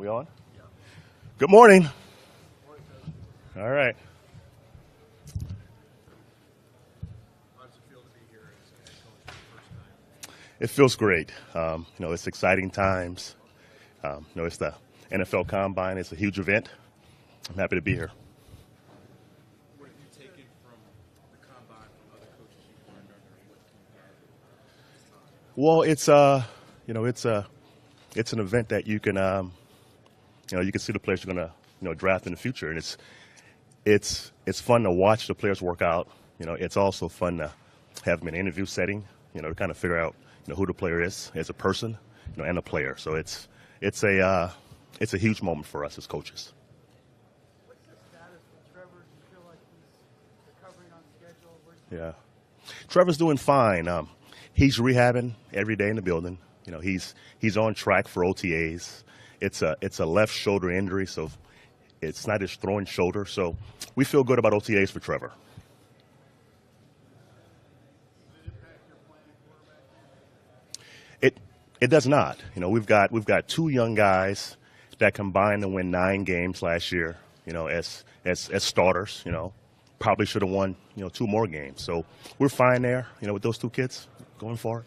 We on? Good morning. All right. It feels great. It's exciting times. It's the Nflcombine. It's a huge event. I'm happy to be here. What have you taken from the combine from other coaches you've learned under what you had? Well, it's an event that you can you can see the players you're gonna draft in the future, and it's fun to watch the players work out. It's also fun to have them in an interview setting. To kind of figure out who the player is as a person, and a player. So it's a huge moment for us as coaches. What's the status with Trevor? Do you feel like he's recovering on schedule? Yeah, Trevor's doing fine. He's rehabbing every day in the building. He's on track for OTAs. It's a left shoulder injury, so it's not his throwing shoulder. So we feel good about OTAs for Trevor. It does not. We've got two young guys that combined to win 9 games last year. As starters. Probably should have won 2 more games. So we're fine there. With those 2 kids going forward.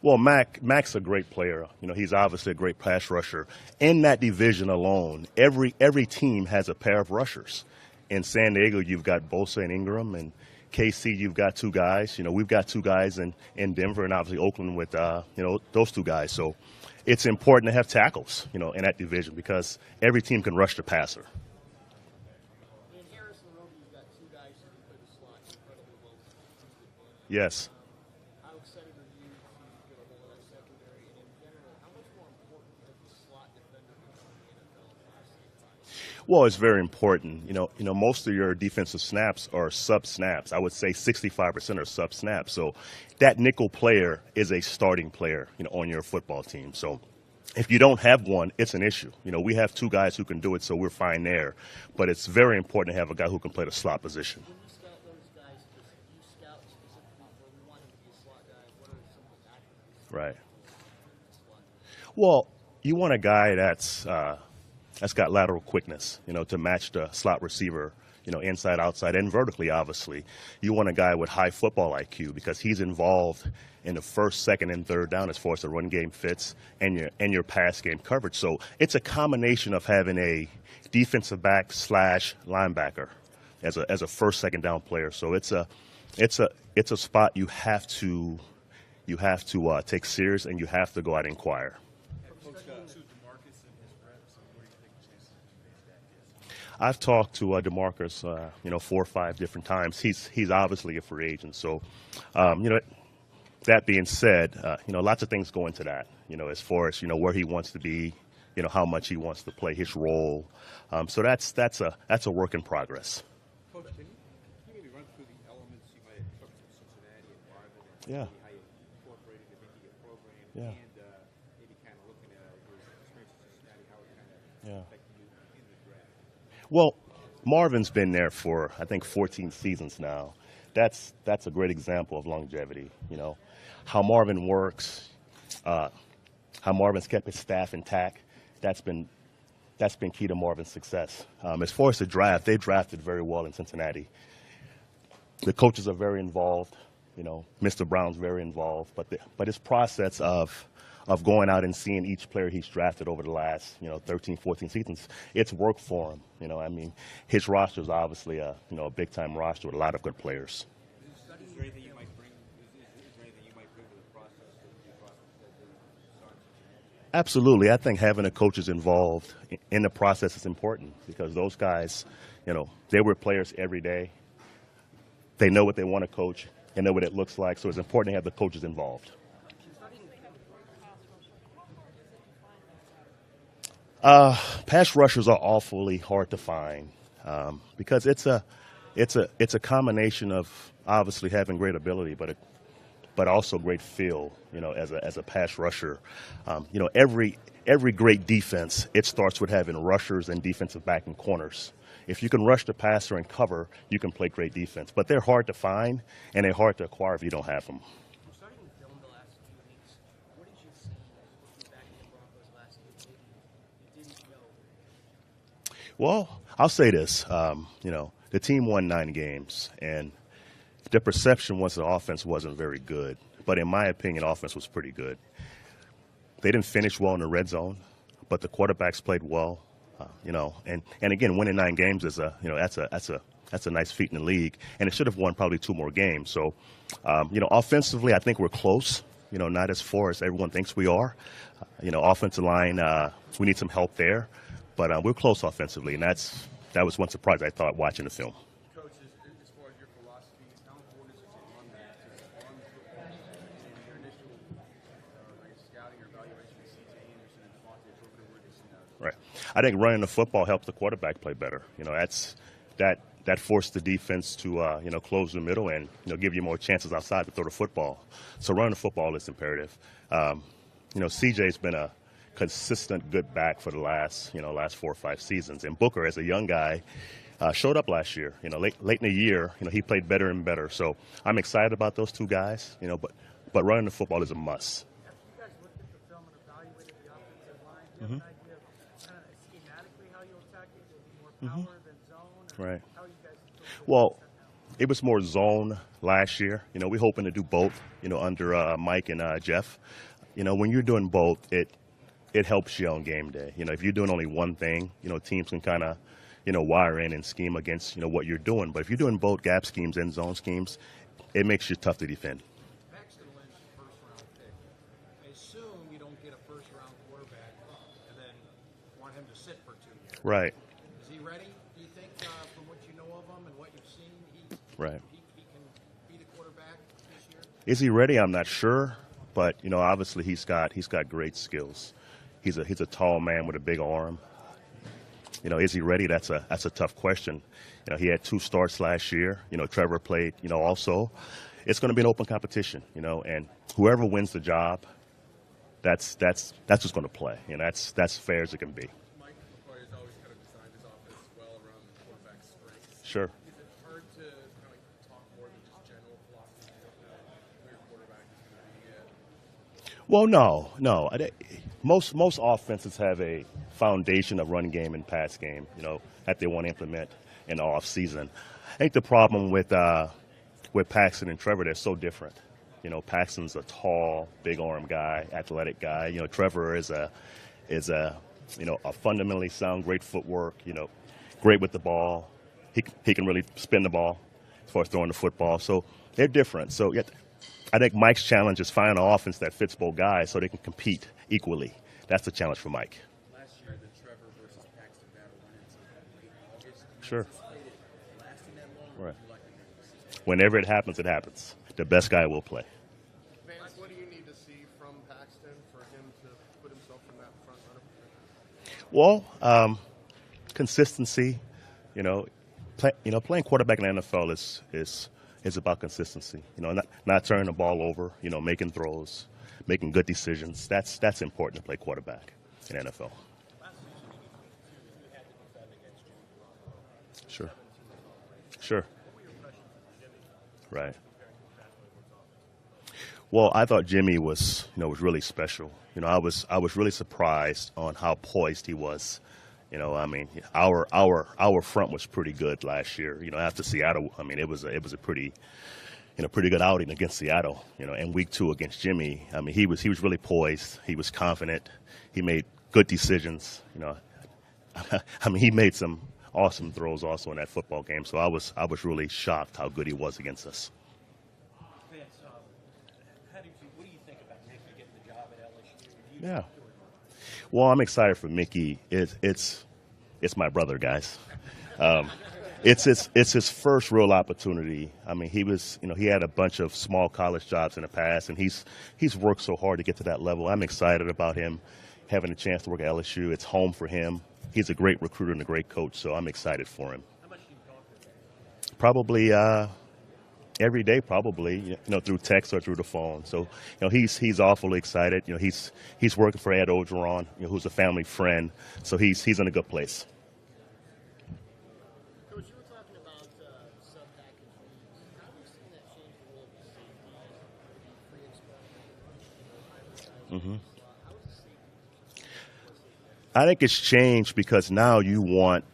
Well, Mac's a great player. He's obviously a great pass rusher. In that division alone, every team has a pair of rushers. In San Diego, you've got Bosa and Ingram, and KC, you've got 2 guys. We've got 2 guys in Denver, and obviously Oakland with those 2 guys. So it's important to have tackles, in that division because every team can rush the passer. In Harrison Roby, you've got 2 guys who can play the slot incredibly well. Yes. How excited are you to get a hold of that secondary? And in general, how much more important does the slot defender become in the NFL in the last 8 times? Well, it's very important. Most of your defensive snaps are sub snaps. I would say 65% are sub snaps. So that nickel player is a starting player, on your football team. So if you don't have one, it's an issue. We have 2 guys who can do it, so we're fine there. But it's very important to have a guy who can play the slot position. When you scout those guys, do you scout specifically where we want him to be a slot guy? What are some of the attributes? Right. Well, you want a guy that's got lateral quickness, to match the slot receiver, inside, outside, and vertically, obviously. You want a guy with high football IQ because he's involved in the first, second, and third down as far as the run game fits and your pass game coverage. So it's a combination of having a defensive back / linebacker as a first, second down player. So it's a spot you have to take serious, and you have to go out and inquire. I've talked to DeMarcus, 4 or 5 different times. He's obviously a free agent. So, that being said, lots of things go into that. As far as where he wants to be, how much he wants to play, his role. So that's a work in progress. Coach, can you maybe run through the elements you might have took from Cincinnati and Marvin and Yeah. how you incorporated them into your program Yeah. and maybe kind of looking at your experience in Cincinnati, how it kind of Yeah. affected you in the draft? Well, Marvin's been there for, I think, 14 seasons now. That's a great example of longevity. How Marvin works, how Marvin's kept his staff intact. That's been key to Marvin's success. As far as the draft, they drafted very well in Cincinnati. The coaches are very involved. Mr. Brown's very involved. But his process of going out and seeing each player he's drafted over the last 13, 14 seasons, it's worked for him. His roster is obviously a big time roster with a lot of good players. Is there anything you might bring? Is there anything you might bring to the process that you brought that they started? Absolutely. I think having the coaches involved in the process is important because those guys, they were players every day. They know what they want to coach. They know what it looks like. So it's important to have the coaches involved. Pass rushers are awfully hard to find because it's a combination of obviously having great ability, but also great feel. As a pass rusher, every great defense, it starts with having rushers and defensive back and corners, if you can rush the passer and cover, you can play great defense. But they're hard to find, and they're hard to acquire if you don't have them. You're starting to film the last few weeks. What did you see looking back at the Broncos last year? Maybe you didn't know. Well, I'll say this. The team won 9 games, and the perception was the offense wasn't very good. But in my opinion, offense was pretty good. They didn't finish well in the red zone, but the quarterbacks played well. And again, winning 9 games is that's a nice feat in the league, and it should have won probably 2 more games. So, offensively, I think we're close. Not as far as everyone thinks we are. Offensive line, we need some help there, but we're close offensively, and that was one surprise I thought watching the film. Coach, as far as your philosophy, how important is it to run football? And your initial scouting or evaluation of C.J. Anderson and Vance, where do you see that? Right. I think running the football helps the quarterback play better. That forced the defense to close the middle and give you more chances outside to throw the football. So running the football is imperative. CJ's been a consistent good back for the last 4 or 5 seasons, and Booker, as a young guy, showed up last year. Late in the year, he played better and better. So I'm excited about those 2 guys. But running the football is a must. After you guys looked at the film and evaluated the offensive line, do you have an idea of kind of schematically how you'll attack it? Will it be more power than zone? Or Right. how are you guys Well, it was more zone last year. We're hoping to do both, under Mike and Jeff. When you're doing both, it helps you on game day. If you're doing only one thing, teams can kind of, wire in and scheme against, what you're doing. But if you're doing both gap schemes and zone schemes, it makes you tough to defend. Paxton Lynch, first-round pick. I assume you don't get a first-round quarterback and then want him to sit for 2 years. Right. Is he ready, do you think, from what you know of him and what you've seen? Right. He can be the quarterback this year? Is he ready? I'm not sure. But, obviously he's got great skills. He's a tall man with a big arm. Is he ready? That's a tough question. He had 2 starts last year. Trevor played, also. It's going to be an open competition, and whoever wins the job, that's who's going to play. That's fair as it can be. Mike McCoy has always kind of designed his offense well around the quarterback's strengths. Sure. Is it hard to kind of talk more than just general philosophy of who your quarterback is going to be at? Well, no. Most offenses have a foundation of run game and pass game, that they want to implement in the off season. I think the problem with Paxton and Trevor, they're so different. Paxton's a tall, big arm guy, athletic guy. Trevor is a fundamentally sound, great footwork. Great with the ball. He can really spin the ball as far as throwing the football. So they're different. So I think Mike's challenge is find an offense that fits both guys so they can compete equally. That's the challenge for Mike. Last year, the Trevor versus Paxton battle went into late August. Sure. Lasting that long, Right. would you like to see? Whenever it happens, it happens. The best guy will play. Vance, what do you need to see from Paxton for him to put himself in that front runner position? Well, consistency. Playing quarterback in the NFL is about consistency. Not turning the ball over. Making throws, making good decisions. That's important to play quarterback in NFL. Sure. Right. Well, I thought Jimmy was really special. I was really surprised on how poised he was. Our front was pretty good last year. After Seattle, it was a pretty good outing against Seattle. And week 2 against Jimmy, he was really poised. He was confident. He made good decisions. He made some awesome throws also in that football game. So I was really shocked how good he was against us. Vance, what do you think about Mickey getting the job at LSU? Yeah. Well, I'm excited for Mickey. It's my brother, guys. It's his first real opportunity. He had a bunch of small college jobs in the past, and he's worked so hard to get to that level. I'm excited about him having a chance to work at LSU. It's home for him. He's a great recruiter and a great coach, so I'm excited for him. How much do you talk to him? Probably every day, probably through text or through the phone. So he's awfully excited. He's working for Ed Ogeron, who's a family friend. So he's in a good place. I think it's changed because now you want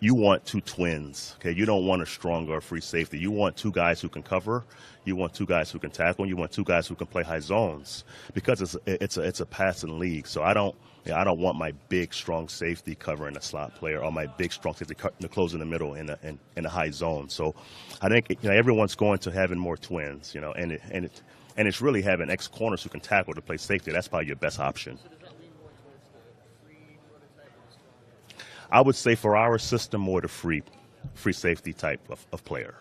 two twins. Okay, you don't want a stronger free safety. You want two guys who can cover. You want two guys who can tackle. And you want two guys who can play high zones because it's a passing league. So I don't want my big strong safety covering a slot player or my big strong safety close in the middle in a high zone. So I think everyone's going to having more twins. And it's really having ex corners who can tackle to play safety. That's probably your best option. So does that lean more towards the free prototype or the strong? I would say for our system, more the free safety type of player.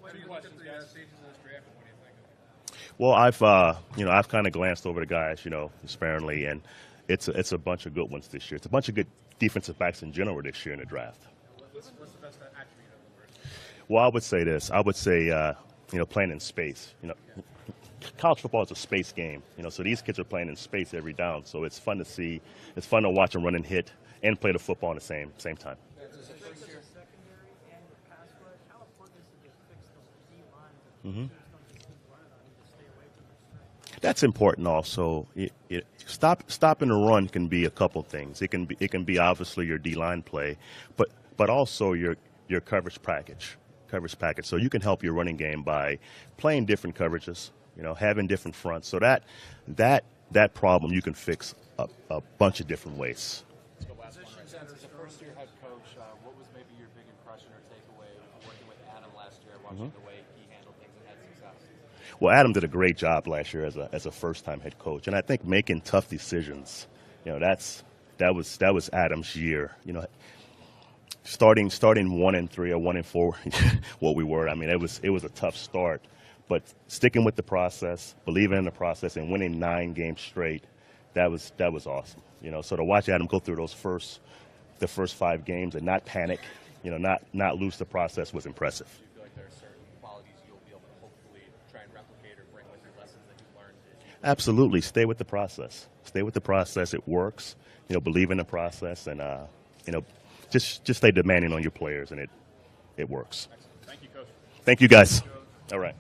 How do you look at the stages of this draft, and what do you think of it? Well, I've kind of glanced over the guys, sparingly, and it's a bunch of good ones this year. It's a bunch of good defensive backs in general this year in the draft. What's the best attribute of the first? Well, I would say this. I would say, playing in space. College football is a space game. So these kids are playing in space every down. So it's fun to see. It's fun to watch them run and hit and play the football at the same time. Secondary and your pass rush, how important is it to fix those D lines that teams don't just keep running on you to stay away from their strength? That's important also. Stopping the run can be a couple things. It can be obviously your D line play, but also your coverage package. So you can help your running game by playing different coverages, having different fronts. So that problem you can fix a bunch of different ways. As a first-year head coach, what was maybe your big impression or takeaway working with Adam last year, watching the way he handled things and had success? Well, Adam did a great job last year as a first-time head coach, and I think making tough decisions, that was Adam's year. Starting 1-3 or 1-4, what we were. I mean, it was a tough start, but sticking with the process, believing in the process, and winning 9 games straight, that was awesome. So to watch Adam go through the first 5 games and not panic, not lose the process was impressive. Do you feel like there are certain qualities you'll be able to hopefully try and replicate or bring with your lessons that you've learned? Absolutely, stay with the process. Stay with the process. It works. Believe in the process, and just stay demanding on your players, and it works. Thank you, Coach. Thank you, guys. All right.